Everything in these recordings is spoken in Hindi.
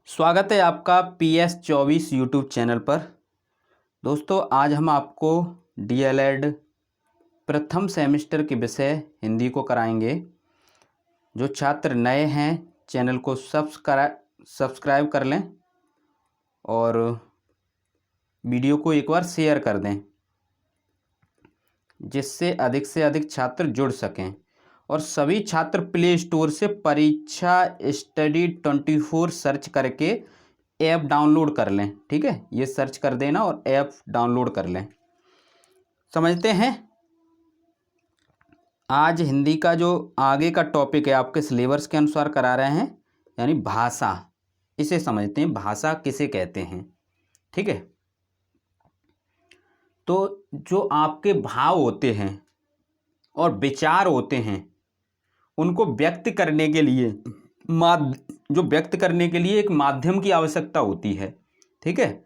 स्वागत है आपका PS24 यूट्यूब चैनल पर। दोस्तों, आज हम आपको DLED प्रथम सेमेस्टर के विषय हिंदी को कराएंगे। जो छात्र नए हैं चैनल को सब्सक्राइब कर लें और वीडियो को एक बार शेयर कर दें, जिससे अधिक से अधिक छात्र जुड़ सकें। और सभी छात्र प्ले स्टोर से परीक्षा स्टडी 24 सर्च करके ऐप डाउनलोड कर लें। ठीक है, ये सर्च कर देना और ऐप डाउनलोड कर लें। समझते हैं, आज हिंदी का जो आगे का टॉपिक है आपके सिलेबस के अनुसार करा रहे हैं, यानी भाषा। इसे समझते हैं, भाषा किसे कहते हैं। ठीक है, तो जो आपके भाव होते हैं और विचार होते हैं, उनको व्यक्त करने के लिए व्यक्त करने के लिए एक माध्यम की आवश्यकता होती है। ठीक है,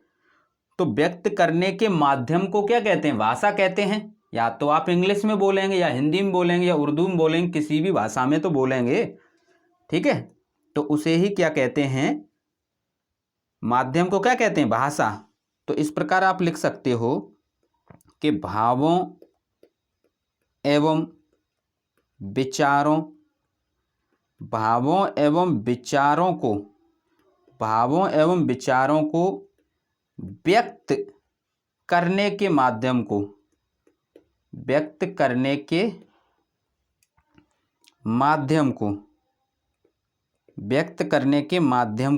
तो व्यक्त करने के माध्यम को क्या कहते हैं? भाषा कहते हैं। या तो आप इंग्लिश में बोलेंगे, या हिंदी में बोलेंगे, या उर्दू में बोलेंगे, किसी भी भाषा में तो बोलेंगे। ठीक है, तो उसे ही क्या कहते हैं? माध्यम को क्या कहते हैं? भाषा। तो इस प्रकार आप लिख सकते हो कि भावों एवं विचारों को व्यक्त करने के माध्यम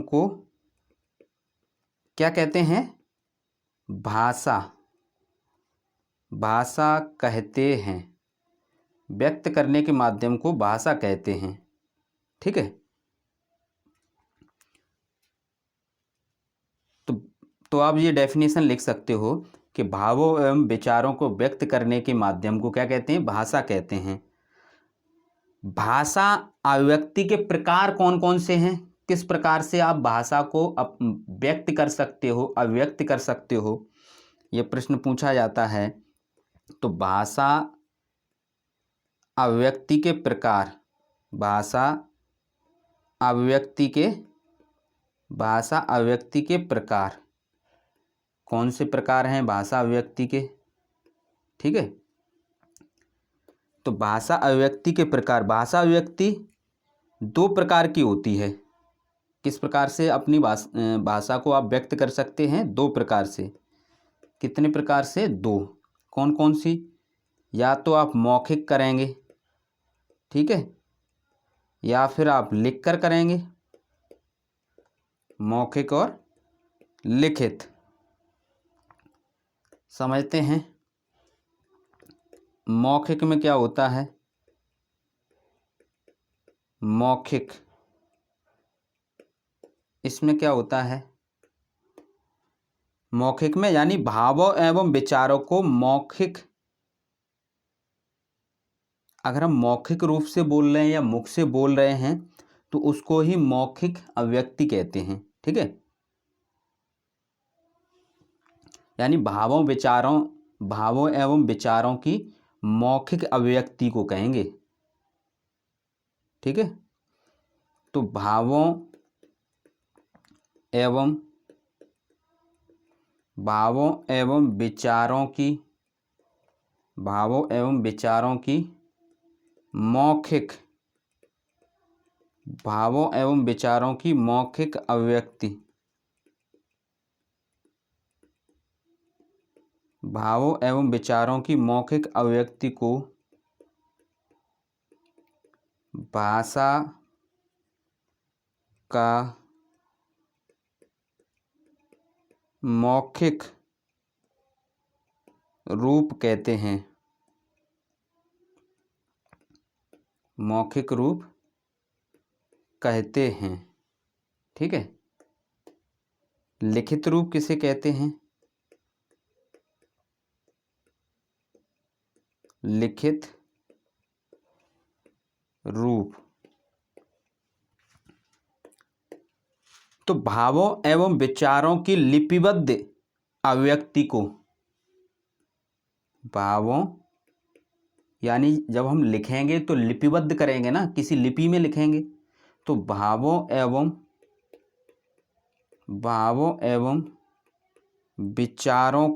को क्या कहते हैं? भाषा कहते हैं। व्यक्त करने के माध्यम को भाषा कहते हैं। ठीक है, तो आप ये डेफिनेशन लिख सकते हो कि भावों एवं विचारों को व्यक्त करने के माध्यम को क्या कहते हैं? भाषा कहते हैं। भाषा अभिव्यक्ति के प्रकार कौन कौन से हैं? किस प्रकार से आप भाषा को व्यक्त कर सकते हो, अभिव्यक्त कर सकते हो, ये प्रश्न पूछा जाता है। तो भाषा अभिव्यक्ति के प्रकार, भाषा अभिव्यक्ति के प्रकार कौन से प्रकार हैं भाषा अभिव्यक्ति के? ठीक है, तो भाषा अभिव्यक्ति के प्रकार, भाषा अभिव्यक्ति दो प्रकार की होती है। किस प्रकार से अपनी भाषा को आप व्यक्त कर सकते हैं? दो प्रकार से। कितने प्रकार से? दो। कौन कौन सी? या तो आप मौखिक करेंगे, ठीक है, या फिर आप लिख कर करेंगे। मौखिक और लिखित। समझते हैं, मौखिक में क्या होता है? मौखिक, इसमें क्या होता है? मौखिक में यानी भावों एवं विचारों को मौखिक, अगर हम मौखिक रूप से बोल रहे हैं या मुख से बोल रहे हैं तो उसको ही मौखिक अभिव्यक्ति कहते हैं। ठीक है, यानी भावों एवं विचारों की मौखिक अभिव्यक्ति को कहेंगे। ठीक है, तो भावों एवं विचारों की मौखिक अभिव्यक्ति, भावों एवं विचारों की मौखिक अभिव्यक्ति को भाषा का मौखिक रूप कहते हैं। मौखिक रूप कहते हैं। ठीक है, लिखित रूप किसे कहते हैं? लिखित रूप। तो भावों एवं विचारों की लिपिबद्ध अभिव्यक्ति को, भावों यानी जब हम लिखेंगे तो लिपिबद्ध करेंगे ना, किसी लिपि में लिखेंगे। तो भावों एवं भावों एवं विचारों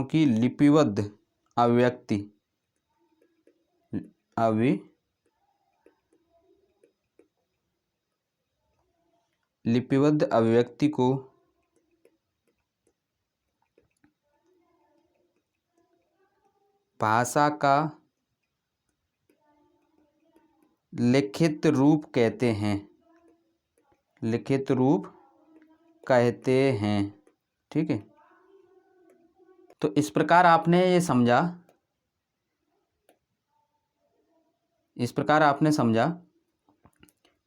की लिपिबद्ध अभिव्यक्ति को भाषा का लिखित रूप कहते हैं। ठीक है, तो इस प्रकार आपने समझा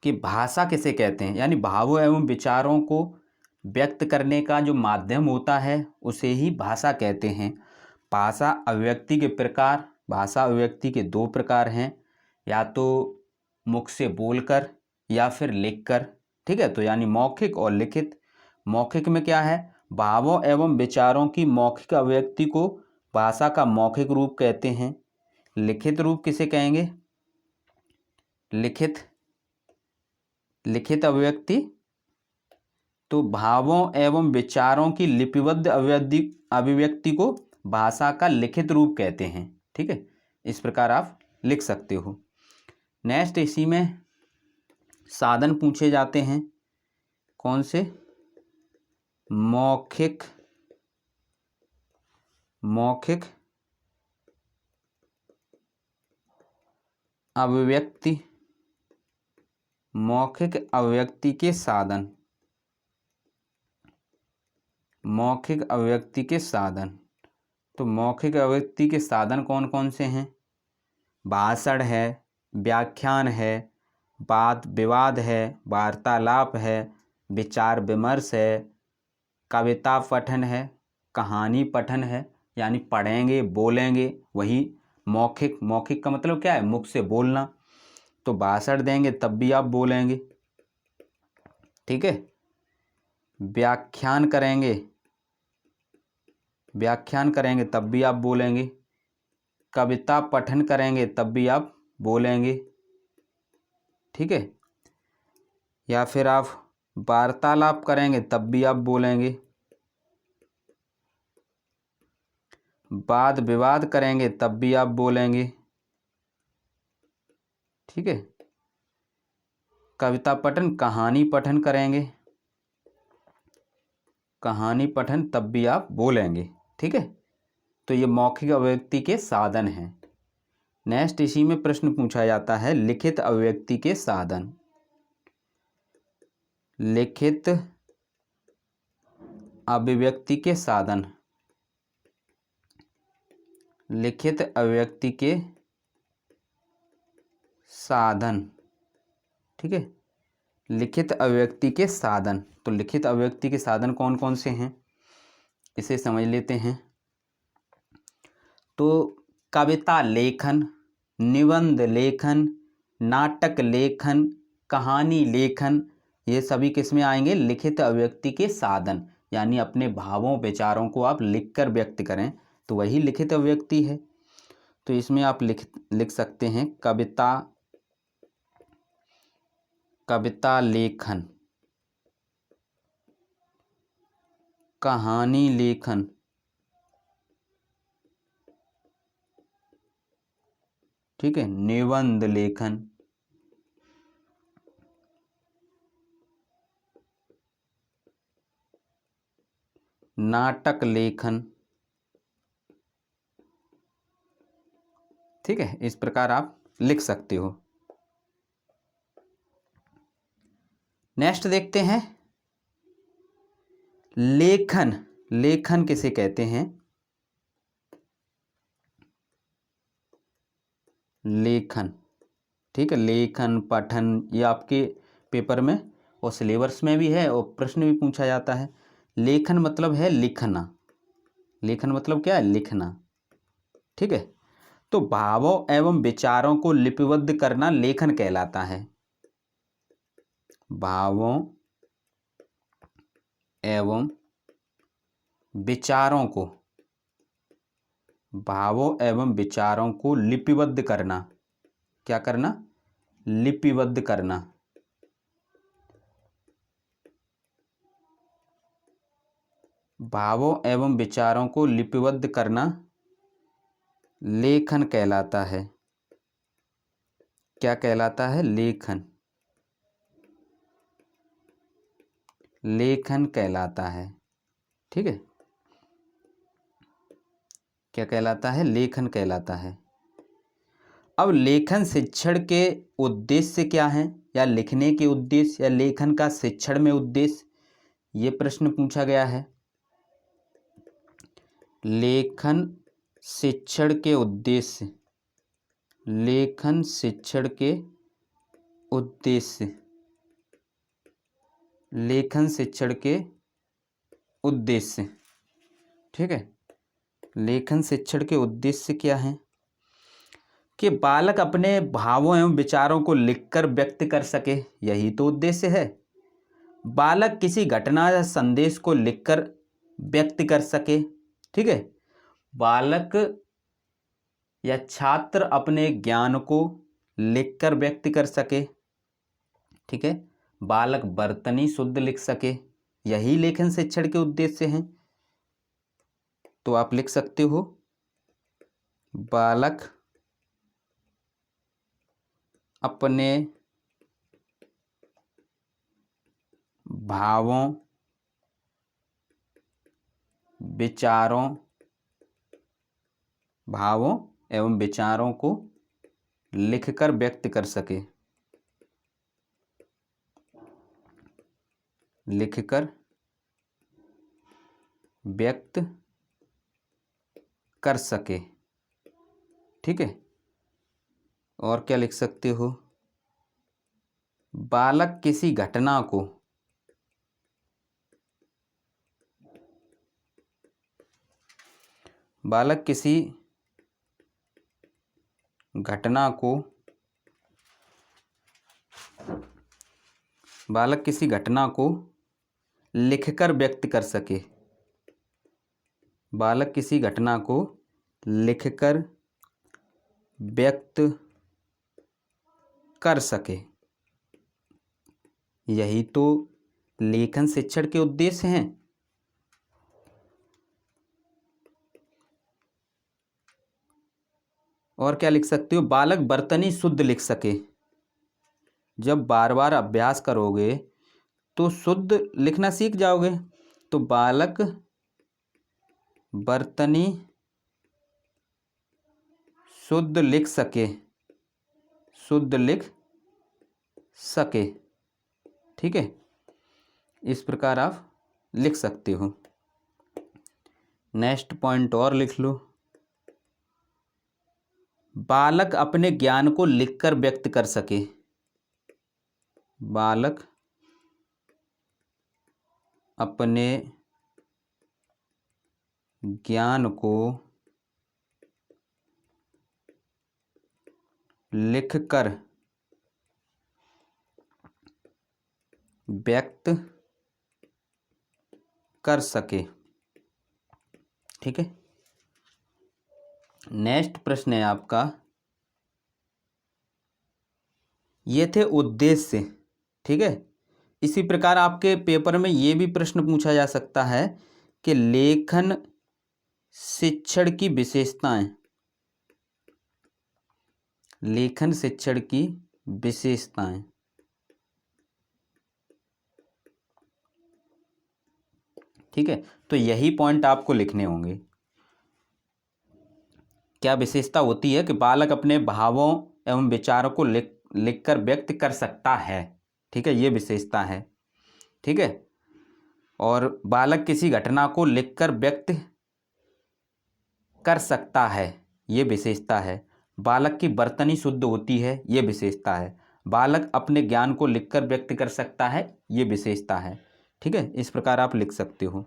कि भाषा किसे कहते हैं, यानी भावों एवं विचारों को व्यक्त करने का जो माध्यम होता है उसे ही भाषा कहते हैं। भाषा अभिव्यक्ति के दो प्रकार हैं, या तो मुख से बोलकर या फिर लिखकर। ठीक है, तो यानी मौखिक और लिखित। मौखिक में क्या है, भावों एवं विचारों की मौखिक अभिव्यक्ति को भाषा का मौखिक रूप कहते हैं। लिखित रूप किसे कहेंगे, लिखित अभिव्यक्ति, तो भावों एवं विचारों की लिपिबद्ध अभिव्यक्ति को भाषा का लिखित रूप कहते हैं। ठीक है, इस प्रकार आप लिख सकते हो। नेक्स्ट, इसी में साधन पूछे जाते हैं। कौन से, मौखिक अभिव्यक्ति के साधन। तो मौखिक अभिव्यक्ति के साधन कौन कौन से हैं, भाषण है, व्याख्यान है, वाद विवाद है, वार्तालाप है, विचार विमर्श है, कविता पठन है, कहानी पठन है, यानी पढ़ेंगे बोलेंगे, वही मौखिक का मतलब क्या है, मुख से बोलना। तो भाषण देंगे तब भी आप बोलेंगे। ठीक है, व्याख्यान करेंगे तब भी आप बोलेंगे, कविता पठन करेंगे तब भी आप बोलेंगे। ठीक है, या फिर आप वार्तालाप करेंगे तब भी आप बोलेंगे, वाद विवाद करेंगे तब भी आप बोलेंगे। ठीक है, कविता पठन, कहानी पठन करेंगे, कहानी पठन तब भी आप बोलेंगे। ठीक है, तो ये मौखिक अभिव्यक्ति के साधन हैं। नेक्स्ट, इसी में प्रश्न पूछा जाता है, लिखित अभिव्यक्ति के साधन। लिखित अभिव्यक्ति के साधन, लिखित अभिव्यक्ति के साधन। ठीक है, लिखित अभिव्यक्ति के साधन, तो लिखित अभिव्यक्ति के साधन कौन कौन से हैं, इसे समझ लेते हैं। तो कविता लेखन, निबंध लेखन, नाटक लेखन, कहानी लेखन, ये सभी किस में आएंगे, लिखित अभिव्यक्ति के साधन। यानी अपने भावों विचारों को आप लिखकर व्यक्त करें तो वही लिखित अभिव्यक्ति है। तो इसमें आप लिख सकते हैं कविता लेखन, कहानी लेखन, ठीक है, निबंध लेखन, नाटक लेखन। ठीक है, इस प्रकार आप लिख सकते हो। नेक्स्ट देखते हैं, लेखन किसे कहते हैं, लेखन। ठीक है, लेखन पठन, ये आपके पेपर में और सिलेबस में भी है और प्रश्न भी पूछा जाता है। लेखन मतलब है लिखना, लेखन मतलब क्या है, लिखना। ठीक है, तो भावों एवं विचारों को लिपिबद्ध करना लेखन कहलाता है। भावों एवं विचारों को लिपिबद्ध करना क्या करना? लिपिबद्ध करना। भावों एवं विचारों को लिपिबद्ध करना लेखन कहलाता है। क्या कहलाता है? लेखन। लेखन कहलाता है। ठीक है, क्या कहलाता है? लेखन कहलाता है। अब लेखन शिक्षण के उद्देश्य क्या हैं, या लिखने के उद्देश्य, या लेखन का शिक्षण में उद्देश्य, ये प्रश्न पूछा गया है। लेखन शिक्षण के उद्देश्य, लेखन शिक्षण के उद्देश्य, लेखन शिक्षण के उद्देश्य। ठीक है, लेखन शिक्षण के उद्देश्य क्या हैं? कि बालक अपने भावों एवं विचारों को लिखकर व्यक्त कर सके, यही तो उद्देश्य है। बालक किसी घटना या संदेश को लिखकर व्यक्त कर सके। ठीक है, बालक या छात्र अपने ज्ञान को लिखकर व्यक्त कर सके। ठीक है, बालक वर्तनी शुद्ध लिख सके, यही लेखन शिक्षण के उद्देश्य हैं। तो आप लिख सकते हो, बालक अपने भावों, विचारों, भावों एवं विचारों को लिखकर व्यक्त कर सके, लिखकर व्यक्त कर सके। ठीक है, और क्या लिख सकते हो? बालक किसी घटना को, बालक किसी घटना को, बालक किसी घटना को लिखकर व्यक्त कर सके, बालक किसी घटना को लिखकर व्यक्त कर सके, यही तो लेखन शिक्षण के उद्देश्य हैं। और क्या लिख सकते हो? बालक वर्तनी शुद्ध लिख सके। जब बार बार अभ्यास करोगे तो शुद्ध लिखना सीख जाओगे। तो बालक वर्तनी शुद्ध लिख सके, शुद्ध लिख सके। ठीक है, इस प्रकार आप लिख सकते हो। नेक्स्ट पॉइंट और लिख लो, बालक अपने ज्ञान को लिखकर व्यक्त कर सके। बालक अपने ज्ञान को लिखकर व्यक्त कर सके। ठीक है, नेक्स्ट प्रश्न है आपका, ये थे उद्देश्य। ठीक है, इसी प्रकार आपके पेपर में ये भी प्रश्न पूछा जा सकता है कि लेखन शिक्षण की विशेषताएं, लेखन शिक्षण की विशेषताएं। ठीक है, तो यही पॉइंट आपको लिखने होंगे। क्या विशेषता होती है? कि बालक अपने भावों एवं विचारों को लिखकर व्यक्त कर सकता है। ठीक है, ये विशेषता है। ठीक है, और बालक किसी घटना को लिखकर व्यक्त कर सकता है, ये विशेषता है। बालक की वर्तनी शुद्ध होती है, ये विशेषता है। बालक अपने ज्ञान को लिखकर व्यक्त कर सकता है, ये विशेषता है। ठीक है, इस प्रकार आप लिख सकते हो।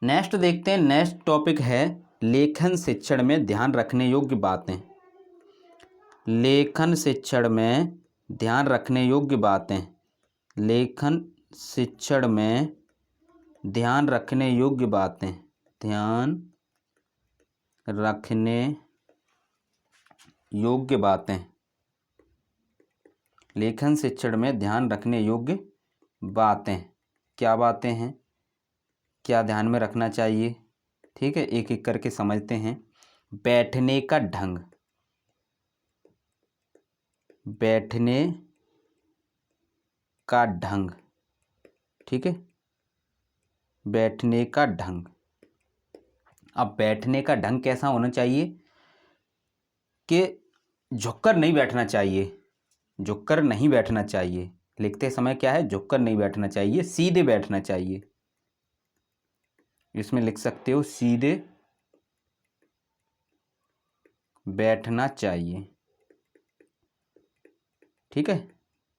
नेक्स्ट देखते हैं, नेक्स्ट टॉपिक है लेखन शिक्षण में ध्यान रखने योग्य बातें। लेखन शिक्षण में ध्यान रखने योग्य बातें, लेखन शिक्षण में ध्यान रखने योग्य बातें, ध्यान रखने योग्य बातें, लेखन शिक्षण में ध्यान रखने योग्य बातें। क्या बातें हैं, क्या ध्यान में रखना चाहिए? ठीक है, एक एक करके समझते हैं। बैठने का ढंग, बैठने का ढंग, ठीक है, बैठने का ढंग। अब बैठने का ढंग कैसा होना चाहिए कि झुककर नहीं बैठना चाहिए, झुककर नहीं बैठना चाहिए। लिखते समय क्या है, झुककर नहीं बैठना चाहिए, सीधे बैठना चाहिए। इसमें लिख सकते हो सीधे बैठना चाहिए, ठीक है।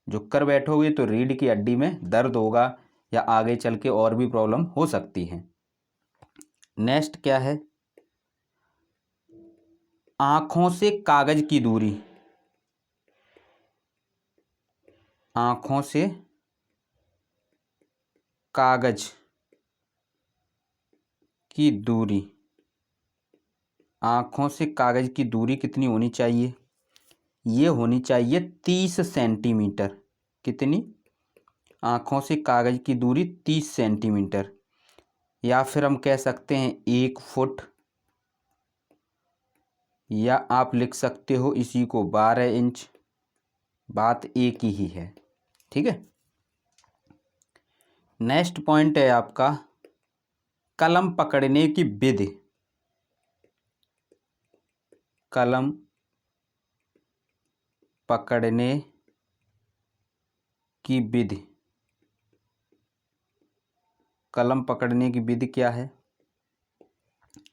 झुककर बैठोगे तो रीढ़ की हड्डी में दर्द होगा या आगे चल के और भी प्रॉब्लम हो सकती है। नेक्स्ट क्या है, आंखों से कागज की दूरी, आंखों से कागज की दूरी, आंखों से कागज की दूरी कितनी होनी चाहिए? ये होनी चाहिए 30 सेंटीमीटर। कितनी? आंखों से कागज की दूरी 30 सेंटीमीटर, या फिर हम कह सकते हैं 1 फुट, या आप लिख सकते हो इसी को 12 इंच। बात एक ही है, ठीक है। नेक्स्ट पॉइंट है आपका कलम पकड़ने की विधि, कलम पकड़ने की विधि। कलम पकड़ने की विधि क्या है?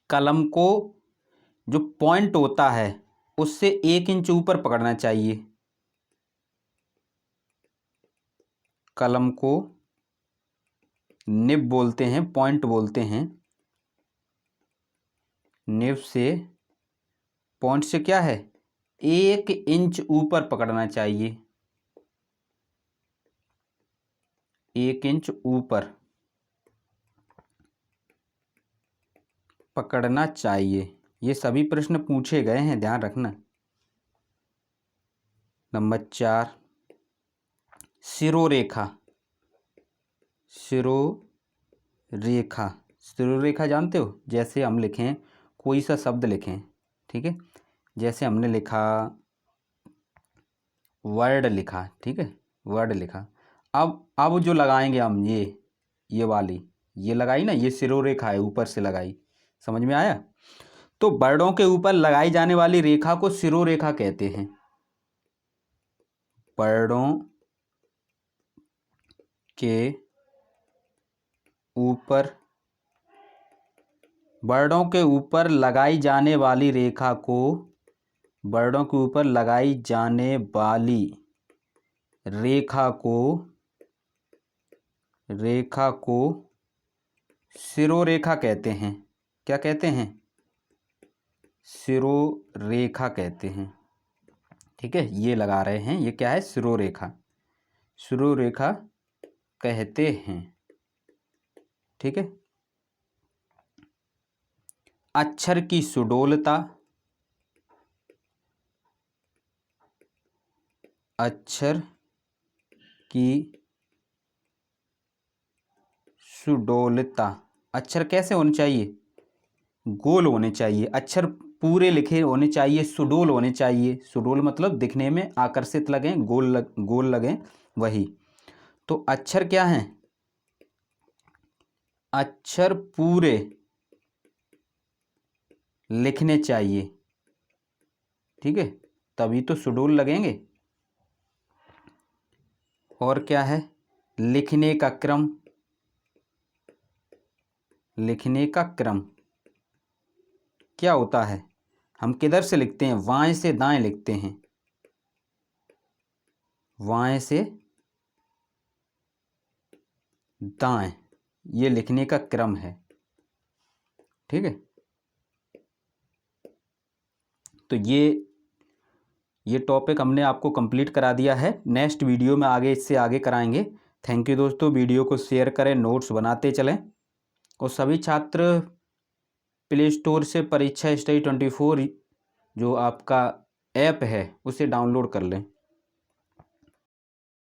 कलम को जो पॉइंट होता है उससे 1 इंच ऊपर पकड़ना चाहिए। कलम को निब बोलते हैं, पॉइंट बोलते हैं। निब से, पॉइंट से क्या है, 1 इंच ऊपर पकड़ना चाहिए, 1 इंच ऊपर पकड़ना चाहिए। ये सभी प्रश्न पूछे गए हैं, ध्यान रखना। नंबर 4, सिरोरेखा, सिरोरेखा, सिरोरेखा जानते हो? जैसे हम लिखें, कोई सा शब्द लिखें, ठीक है, जैसे हमने लिखा वर्ड लिखा, ठीक है, वर्ड लिखा। अब जो लगाएंगे हम, ये वाली, ये लगाई ना, ये सिरोरेखा है, ऊपर से लगाई, समझ में आया? तो वर्डों के ऊपर लगाई जाने वाली रेखा को सिरोरेखा कहते हैं। वर्डों के ऊपर, वर्डों के ऊपर लगाई जाने वाली रेखा को, वर्डों के ऊपर लगाई जाने वाली रेखा को सिरोरेखा कहते हैं। क्या कहते हैं? सिरोरेखा कहते हैं, ठीक है। ये लगा रहे हैं, ये क्या है, सिरोरेखा, सिरोरेखा कहते हैं, ठीक है। अक्षर की सुडौलता, अक्षर की सुडौलता, अक्षर कैसे होने चाहिए? गोल होने चाहिए, अक्षर पूरे लिखे होने चाहिए, सुडौल होने चाहिए। सुडौल मतलब दिखने में आकर्षित लगें, गोल लगें, वही। तो अक्षर क्या हैं? अक्षर पूरे लिखने चाहिए, ठीक है, तभी तो सुडौल लगेंगे। और क्या है? लिखने का क्रम, लिखने का क्रम क्या होता है? हम किधर से लिखते हैं? बाएं से दाएं लिखते हैं, बाएं से दाएं, ये लिखने का क्रम है, ठीक है। तो ये टॉपिक हमने आपको कंप्लीट करा दिया है। नेक्स्ट वीडियो में आगे इससे आगे कराएंगे। थैंक यू दोस्तों, वीडियो को शेयर करें, नोट्स बनाते चलें, और सभी छात्र प्ले स्टोर से परीक्षा स्टडी 24 जो आपका ऐप है उसे डाउनलोड कर लें।